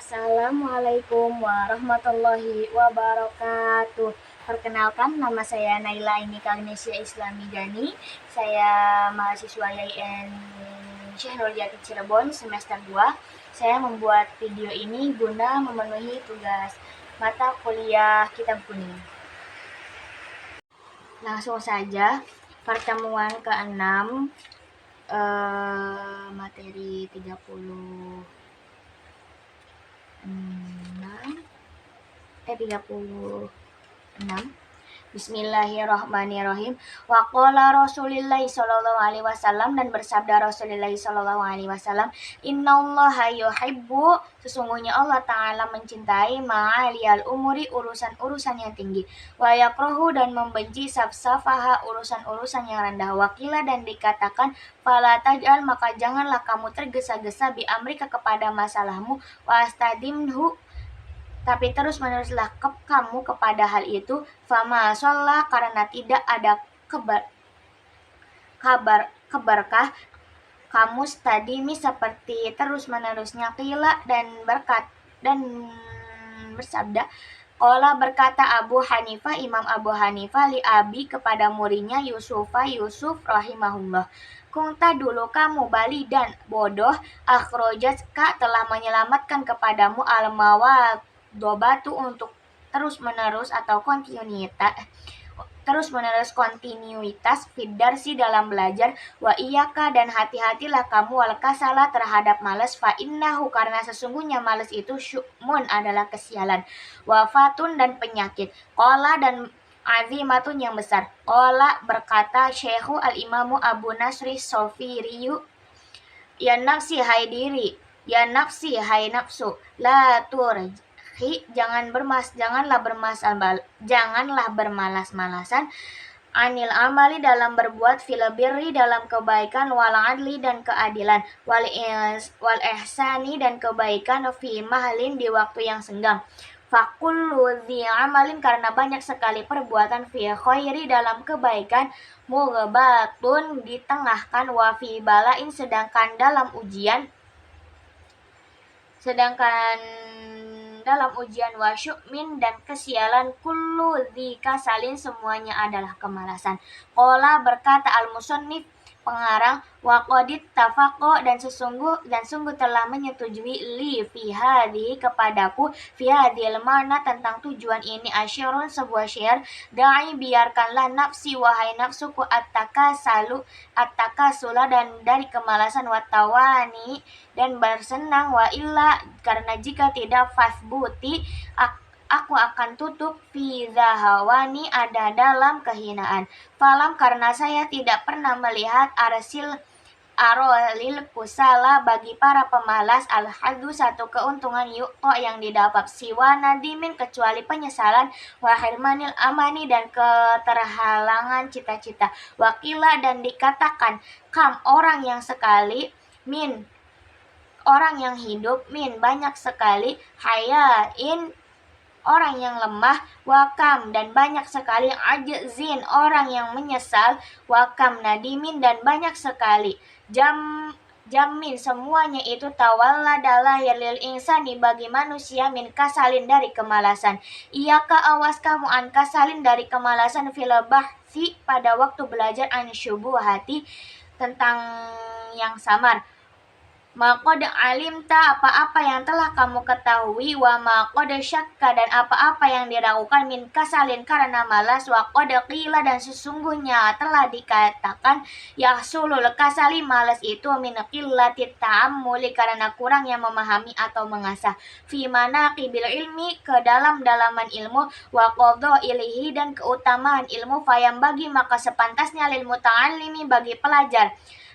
Assalamualaikum warahmatullahi wabarakatuh. Perkenalkan, nama saya Naila Inika Agnesia Islami Gani. Saya mahasiswa YIN Syahrul Jati Cirebon semester 2. Saya membuat video ini guna memenuhi tugas mata kuliah Kitab Kuning. Langsung saja, pertemuan ke-6 materi 36 Bismillahirrahmanirrahim. Wa qala Rasulullah sallallahu alaihi wasallam, dan bersabda Rasulullah sallallahu alaihi wasallam, innallaha yuhibbu, sesungguhnya Allah taala mencintai ma'aliyal umuri, urusan-urusan yang tinggi, wa yakrahu, dan membenci safsafaha, urusan-urusan yang rendah. Wakila, dan dikatakan, fala taj'al, maka janganlah kamu tergesa-gesa bi amrika, kepada masalahmu, wa astadimhu, tapi terus-meneruslah kamu kepada hal itu, fama sholla, karena tidak ada keberkah kamu stadimi, seperti terus-menerusnya. Qila, dan bersabda, qala, berkata Abu Hanifah, Imam Abu Hanifah, li abi, kepada muridnya Yusuf rahimahullah, kunta, dulu kamu bali dan bodoh, akhrojatka, telah menyelamatkan kepadamu, al-mawad dobatu, untuk terus-menerus atau kontinuitas fidarsi, dalam belajar, wa iyaka, dan hati-hatilah kamu, wal kasala, terhadap malas, fa innahu, karena sesungguhnya malas itu syu'mun, adalah kesialan, wafatun, dan penyakit, qala, dan azimatun, yang besar. Qala, berkata Syekhu al-Imamu Abu Nasri Sofiriyu, ya nafsi, hai diri, ya nafsi, hai nafsu, la janganlah bermalas-malasan, anil amali, dalam berbuat, fil birri, dalam kebaikan, wal adli, dan keadilan, wal ihsani, dan kebaikan, fi mahalin, di waktu yang senggang, fakullu dhi amalin, karena banyak sekali perbuatan, fi khairi, dalam kebaikan, mughbatun, ditengahkan, wa fi balain, sedangkan dalam ujian, wa syu'min, dan kesialan, kullu dhi kasalin, semuanya adalah kemalasan. Qala, berkata al-musannif, pengarang, wa qadit tafaqo, dan sungguh telah menyetujui, li fi hadhi, kepadaku, fi hadhil mana, tentang tujuan ini, asyirun, sebuah syair, da'i, biarkanlah nafsi, wahai nafsuku, at-takasula, dan dari kemalasan, wa tawani, dan bersenang, wa illa, karena jika tidak, fasbuti, aku akan tutup, fi zahawani, ada dalam kehinaan, falam, karena saya tidak pernah melihat, arolil kusala, bagi para pemalas, al-haddu, satu keuntungan, yu'to, yang didapat, siwa nadimin, kecuali penyesalan, wa hirmanil amani, dan keterhalangan cita-cita, wakila, dan dikatakan, kam, orang yang hidup, min, banyak sekali, hayain, orang yang lemah, wakam, dan banyak sekali, ajzin, orang yang menyesal, wakam nadimin, dan banyak sekali, jamin, semuanya itu, tawalla, adalah lil insani, bagi manusia, min kasalin, dari kemalasan, iyaka, awas kamu, an kasalin, dari kemalasan, fil bahsi, pada waktu belajar, an syubuhati, tentang yang samar, maqad alimta, apa-apa yang telah kamu ketahui, wa maqad syakka, dan apa-apa yang diragukan, min kasalin, karena malas, wa qad qila, dan sesungguhnya telah dikatakan, yahsulul kasali, malas itu, min qillati ta'ammuli, karena kurangnya memahami atau mengasah, fi manaqibil ilmi, ke dalam-dalaman ilmu, wa qadhailihi, dan keutamaan ilmu, fayam, bagi, maka sepantasnya, lil muta'allimi, bagi pelajar,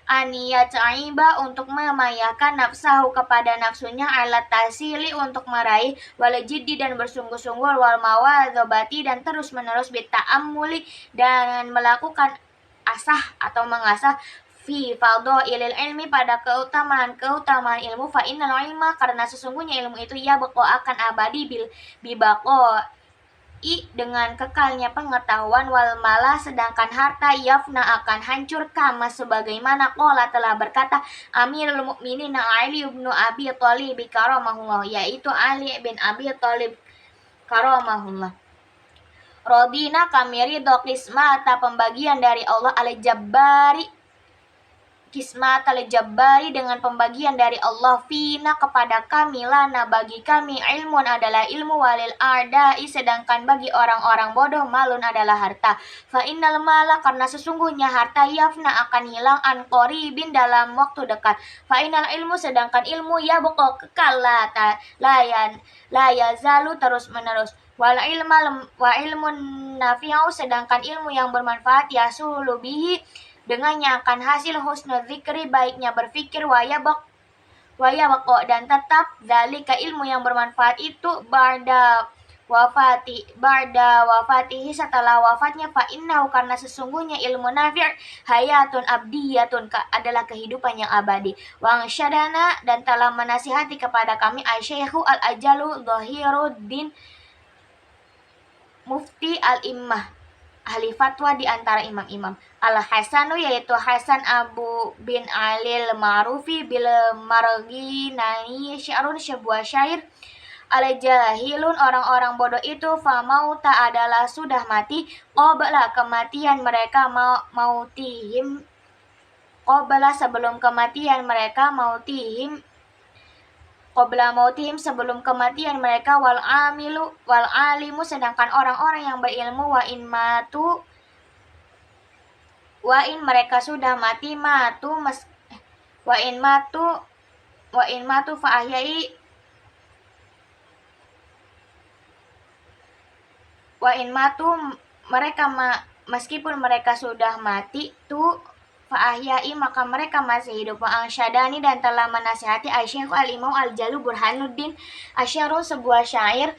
aniyat aiba, untuk memayakan nafsahu, kepada nafsunya, alat tasili, untuk meraih, wal jiddi, dan bersungguh-sungguh, wal mawadzabati, dan terus-menerus, bita'ammuli, dan melakukan asah atau mengasah, fi fadhailil ilmi, pada keutamaan ilmu, fa innal ilma, karena sesungguhnya ilmu itu, ya baqo, akan abadi, bibaqo, dengan kekalnya pengetahuan, wal malah sedangkan harta yafna akan hancur, kama sebagaimana qala telah berkata Amirul Mukminin Ali bin Abi Thalib karamahullah, yaitu Ali bin Abi Thalib karamahullah. Rodina kami ridho kismata pembagian dari Allah al-Jabbari, kismat al-Jabbari dengan pembagian dari Allah fina kepada kami, lana bagi kami, ilmun adalah ilmu, walil ardai sedangkan bagi orang-orang bodoh malun adalah harta. Fa innal mala karena sesungguhnya harta yafna akan hilang an qaribin dalam waktu dekat. Fa innal ilmu sedangkan ilmu ya boko kekal la yazalu terus menerus. Wa ilmun nafi'u sedangkan ilmu yang bermanfaat yasulu bihi dengannya akan hasil husnul dzikri baiknya berfikir, waya bako dan tetap zalika ilmu yang bermanfaat itu barda wafatihi setelah wafatnya, fa innahu karena sesungguhnya ilmu nafi' hayatun abdiyatun adalah kehidupan yang abadi. Wa syadana dan telah menasihati kepada kami Asy-Syaikhu al-Ajalu Dhahiruddin Mufti al-Immah ahli fatwa di antara imam-imam. Al-Hasanu yaitu Hasan Abu bin Alil Ma'rufi bil Marginai syairun sebuah syair. Al-jahilun orang-orang bodoh itu famauta adalah sudah mati qabla kematian mereka mautihim qabla sebelum kematian mereka mautihim qabla mautihim sebelum kematian mereka, wal alimu sedangkan orang-orang yang berilmu wa in mereka sudah mati wa in matu fa ahyai wa in matu mereka meskipun mereka sudah mati fa'ahyai maka mereka masih hidup. Wa'angsyadani dan telah menasihati Asy-Syaikh al-Imam al-Jalu Burhanuddin Asy'ari sebuah syair.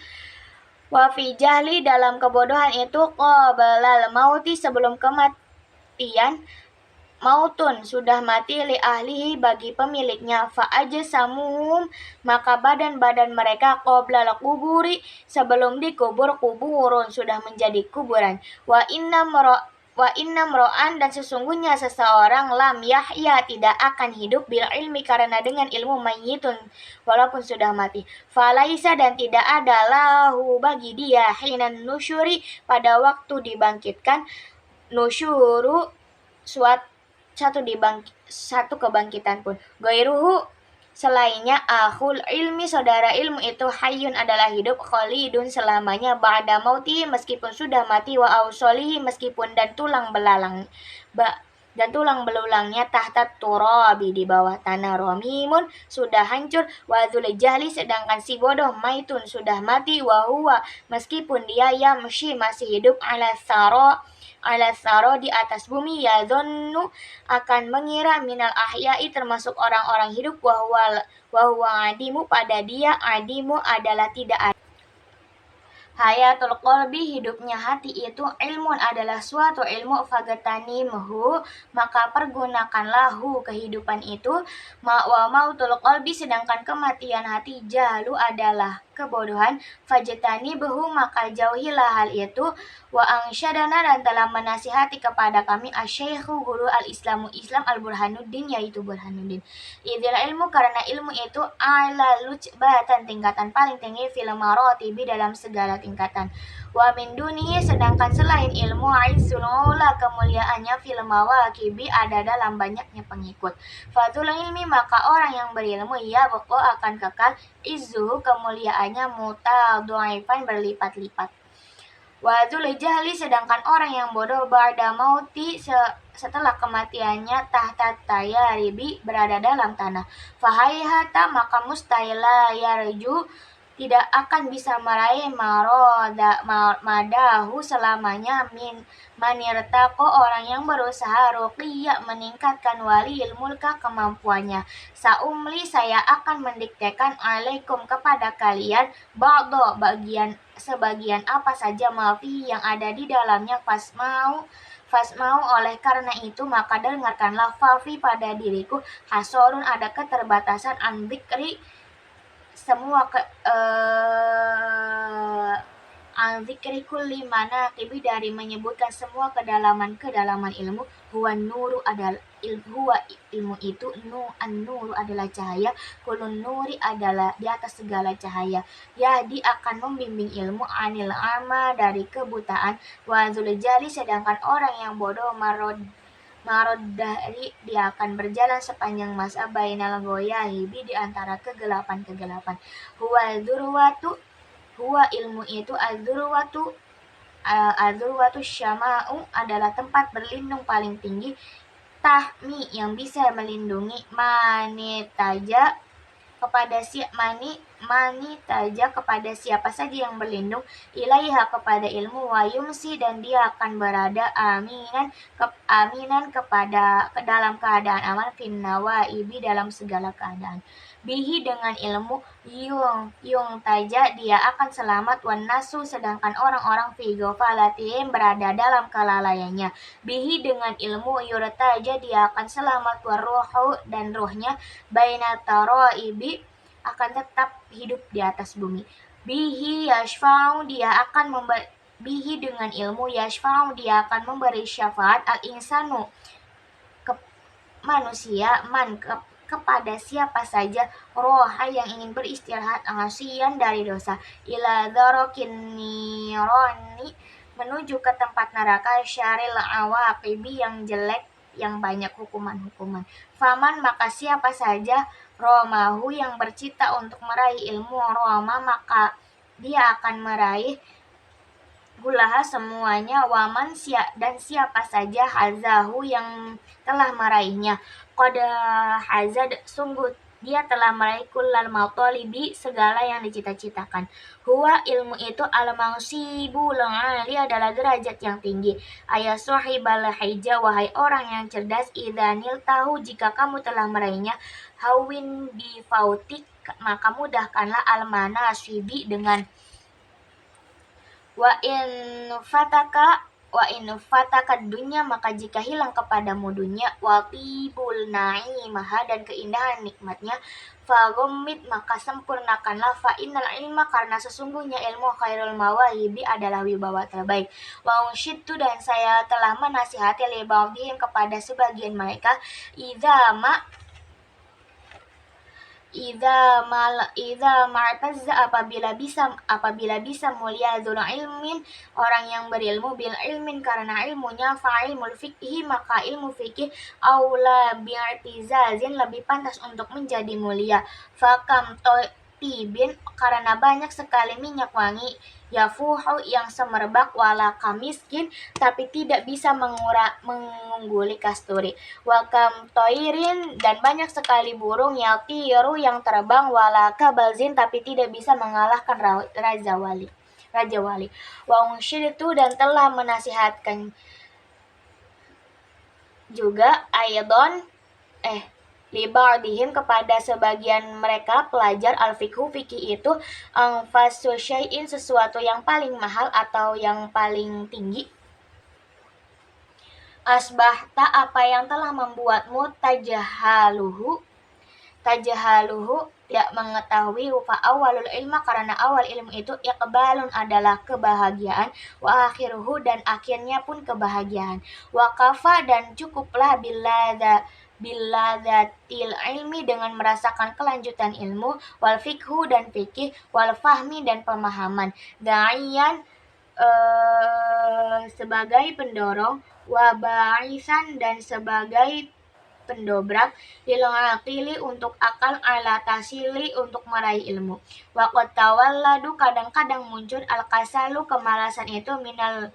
Wa fi jahli dalam kebodohan itu qablal mauti sebelum kematian, mautun sudah mati li ahlihi bagi pemiliknya, fa ajsamuhum maka badan-badan mereka qoblal kuburi sebelum dikubur, kuburun sudah menjadi kuburan. Wa inna mro'an dan sesungguhnya seseorang lam yahya tidak akan hidup bil ilmi karena dengan ilmu mayyitun walaupun sudah mati. Falaisa dan tidak ada lahu bagi dia hinan nusyuri pada waktu dibangkitkan, nusyuru satu kebangkitan pun, gairuhu selainnya akhul ilmi saudara ilmu itu hayyun adalah hidup, khalidun selamanya ba'da mauti meskipun sudah mati, wa ausolihi meskipun dan tulang belulangnya tahta turabi di bawah tanah, romimun sudah hancur, wa dzul jahli sedangkan si bodoh maitun sudah mati, wa huwa meskipun dia yamshi masih hidup ala saro di atas bumi, ya dzannu akan mengira minal ahyai termasuk orang-orang hidup, wa huwa adimu pada dia adimu adalah tidak ada. Hayatul qalbi hidupnya hati itu ilmun adalah suatu ilmu, fagatanimhu maka pergunakanlah kehidupan itu, wa mautul qalbi sedangkan kematian hati jahlu adalah kebodohan, fajtanibhu maka jauhilah hal itu. Wa angsyadana dan telah menasihati kepada kami Asy-Syaikhu guru al-Islam al-Burhanuddin yaitu Burhanuddin. Idil ilmu karena ilmu itu ala lujbatan tingkatan paling tinggi, fil maratibi dalam segala tingkatan. Wa min dunihi sedangkan selain ilmu aizzul ula kemuliaannya, fil mawaqibi ada dalam banyaknya pengikut. Fadzul ilmi maka orang yang berilmu ya bako akan kekal, izzuhu kemuliaannya mutadhaifan berlipat-lipat. Wa dzul jahli sedangkan orang yang bodoh ba'da mauti setelah kematiannya tahta tayaribi berada dalam tanah. Fahaihata maka mustahil yarju tidak akan bisa meraih madahu selamanya manirtaqo orang yang berusaha ruqiyya meningkatkan wali mulka kemampuannya. Saumli saya akan mendiktekan alaikum kepada kalian ba'do sebagian apa saja mafi yang ada di dalamnya, fasmau oleh karena itu maka dengarkanlah, fafi pada diriku hasorun ada keterbatasan an dzikri kulli manaqibi dari menyebutkan semua kedalaman ilmu. Huwa ilmu itu an-nuru adalah cahaya, kulun nuri adalah di atas segala cahaya. Yahdi akan membimbing ilmu anil ama dari kebutaan, wa jali sedangkan orang yang bodoh marod dari dia akan berjalan sepanjang masa bainal goyahibi di antara kegelapan-kegelapan. Huwa ilmu itu al-dzurwatu syama'u adalah tempat berlindung paling tinggi, tahmi yang bisa melindungi manitaja kepada kepada siapa saja yang berlindung ilaiha kepada ilmu, wa yumsi dan dia akan berada aminan kepada dalam keadaan aman, finnawaibi dalam segala keadaan. Bihi dengan ilmu yung taja dia akan selamat, wan nasu sedangkan orang-orang fi ghafalatihim berada dalam kelalaiannya. Bihi dengan ilmu yurtaja dia akan selamat, waruhu dan ruhnya baina taraibi akan tetap hidup di atas bumi. Bihi yashfa'u dia akan bihi dengan ilmu yashfa'u dia akan memberi syafaat al insanu manusia kepada siapa saja roha yang ingin beristirahat angasian dari dosa, ila dzarakin nirani menuju ke tempat neraka, syaril awaqibi yang jelek yang banyak hukuman-hukuman. Faman maka siapa saja romahu yang bercita untuk meraih ilmu roma maka dia akan meraih gulaha semuanya, waman dan siapa saja hazahu yang telah meraihnya, qad hazad sungguh dia telah meraih kullal matalibi segala yang dicita-citakan. Huwa ilmu itu al-mansibul ali adalah derajat yang tinggi. Ayat sahibal hija wahai orang yang cerdas, idzanil tahu jika kamu telah meraihnya, hawin bifautik maka mudahkanlah al-manasibi dengan wa in fataka dunya maka jika hilang kepadamu dunia, wa tibul na'imaha dan keindahan nikmatnya, fagommit maka sempurnakanlah, fa innal ilma karena sesungguhnya ilmu khairul mawahibi adalah wibawa terbaik. Wa unsyidtu dan saya telah menasihati li ba'dihim kepada sebagian mereka, Idza ma'tazza apabila bisa mulia dzul ilmin orang yang berilmu bil ilmin karena ilmunya, fa ilmul fiqhi maka ilmu fikih aula bi'tizazin lebih pantas untuk menjadi mulia. Fakam tibin karena banyak sekali minyak wangi, yafuhu yang semerbak, wala kamiskin tapi tidak bisa mengungguli kasturi, wakam toirin dan banyak sekali burung, yatiru yang terbang, wala kabalzin tapi tidak bisa mengalahkan raja wali. Wa itu dan telah menasihatkan juga aidon libardihim kepada sebagian mereka pelajar al-fiqhu fikih itu anfasu syai'in sesuatu yang paling mahal atau yang paling tinggi, asbahta apa yang telah membuatmu tajahaluhu tidak mengetahui, fa awalul ilma karena awal ilmu itu iqbalun adalah kebahagiaan, wa akhiruhu dan akhirnya pun kebahagiaan, wa kafa dan cukuplah billadzatil ilmi dengan merasakan kelanjutan ilmu, wal fikhu dan fikih, wal fahmi dan pemahaman, da'iyan sebagai pendorong, wa ba'isan dan sebagai pendobrak, lil aqili untuk akal, ala tasili untuk meraih ilmu. Wa qad tawalladu kadang-kadang muncul al-kasalu kemalasan itu minal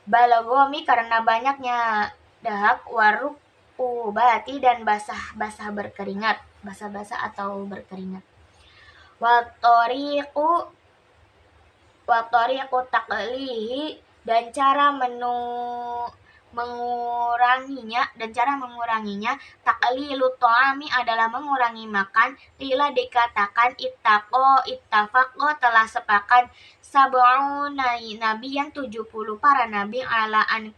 balagomi karena banyaknya dahak, warukubati dan basah-basah atau berkeringat. Wa tariqu taqlihi dan cara menguranginya, taqlilu ta'ami adalah mengurangi makan, qila dikatakan ittafaqo telah sepakat sab'una nabiyan 70 para nabi ala an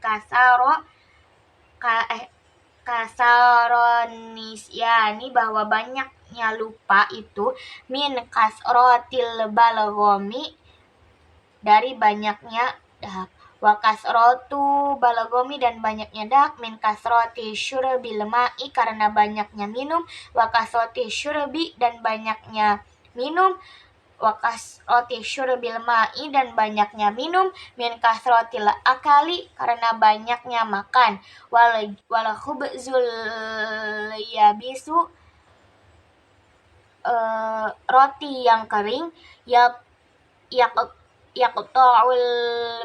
kasaronisiyani bahwa banyaknya lupa itu min kasrotil balghomi dari banyaknya dahak. Wa kasrotu balagomi dan banyaknya dahak min kasroti syurbil ma'i karena banyaknya minum, wa kasroti syurbi dan banyaknya minum, wa kasroti syurbil ma'i dan banyaknya minum, min kasrotil akali karena banyaknya makan, wal khubzul yabisu roti yang kering, yak yaqta'ul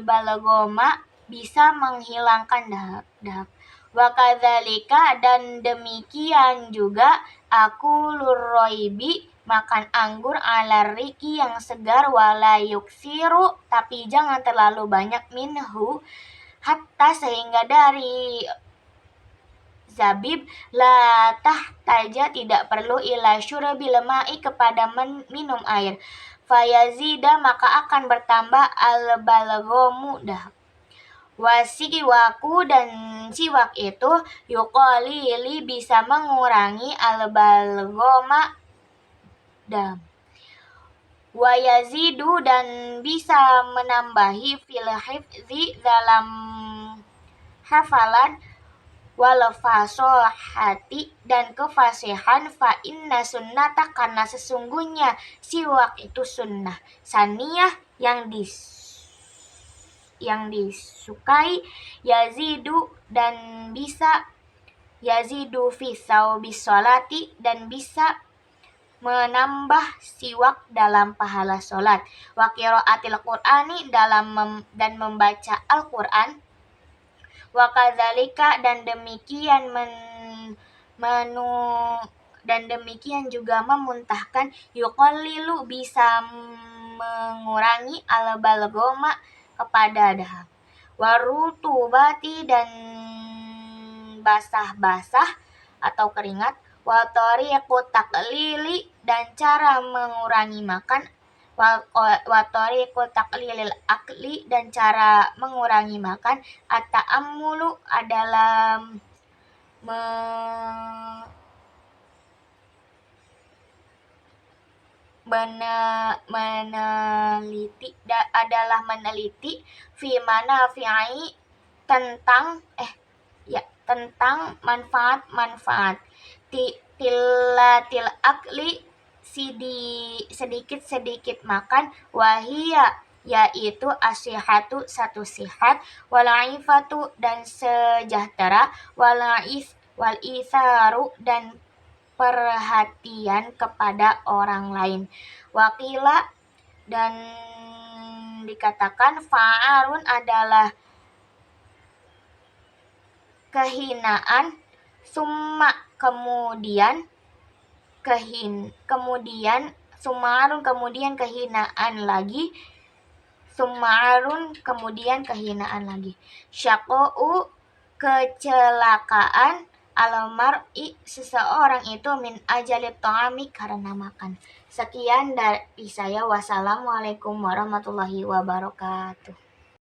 balagoma bisa menghilangkan dahak. Wa kadzalika dan demikian juga aku lurroibi makan anggur ala riki yang segar wala yuksiru tapi jangan terlalu banyak minhu hatta sehingga dari zabib la tahtaja tidak perlu ila syurabil ma'i kepada minum air, fayazida maka akan bertambah al balghamu dah. Wasiwaku dan siwak itu yuqalili bisa mengurangi al balghama dah. Wayazidu dan bisa menambahi fil hifzi dalam hafalan wal fasohati dan kefasihan fa inna sunnata karena sesungguhnya siwak itu sunnah saniyah yang disukai yazidu dan bisa yazidu fi bis sholati dan bisa menambah siwak dalam pahala sholat, wa qiraatil qur'ani dan membaca Al-Qur'an, wa kadzalika dan demikian juga memuntahkan yuqallilu bisa mengurangi al balgoma kepada dahak, warutubati dan basah-basah atau keringat, wa tariqu taqlili dan cara mengurangi makan, wa tariqu taqlilil akli dan cara mengurangi makan, at-ta'ammulu adalah meneliti fi manafi'i tentang manfaat tilatil akli sedikit makan, wahia yaitu asihatu satu sihat, walaifatu dan sejahtera, wal isaru dan perhatian kepada orang lain. Wakila dan dikatakan fa'arun adalah kehinaan, summa kemudian sumarun kemudian kehinaan lagi, sumarun kemudian kehinaan lagi, syaqo'u kecelakaan, al-mar'i seseorang itu min ajalit ta'ami karena makan. Sekian dari saya. Wassalamualaikum warahmatullahi wabarakatuh.